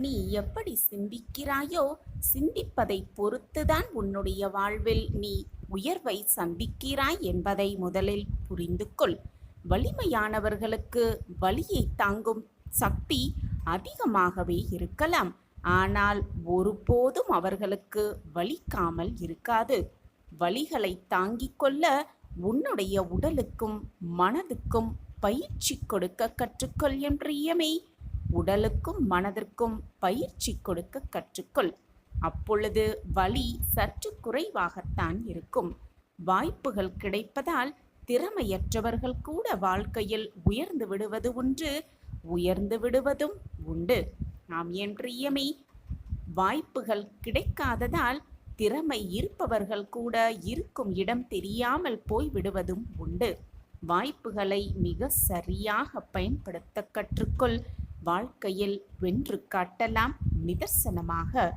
நீ எப்படி சிந்திக்கிறாயோ, சிந்திப்பதைப் பொறுத்துதான் உன்னுடைய வாழ்வில் நீ உயர்வை சந்திக்கிறாய் என்பதை முதலில் புரிந்து கொள். வலிமையானவர்களுக்கு வலியை தாங்கும் சக்தி அதிகமாகவே இருக்கலாம். ஆனால் ஒருபோதும் அவர்களுக்கு வலிக்காமல் இருக்காது. வலிகளை தாங்கிக் கொள்ள உன்னுடைய உடலுக்கும் மனதுக்கும் பயிற்சி கொடுக்க கற்றுக்கொள் என் பிரியமே. உடலுக்கும் மனதிற்கும் பயிற்சி கொடுக்க கற்றுக்கொள். அப்பொழுது வலி சற்று குறைவாகத்தான் இருக்கும். வாய்ப்புகள் கிடைப்பதால் திறமையற்றவர்கள் கூட வாழ்க்கையில் உயர்ந்து விடுவது ஒன்று, உயர்ந்து விடுவதும் உண்டு. நாம் என் பிரியமே, வாய்ப்புகள் கிடைக்காததால் திறமை இருப்பவர்கள் கூட இருக்கும் இடம் தெரியாமல் போய்விடுவதும் உண்டு. வாய்ப்புகளை மிக சரியாக பயன்படுத்த கற்றுக்கொள். வாழ்க்கையில் வென்று காட்டலாம் நிதர்சனமாக.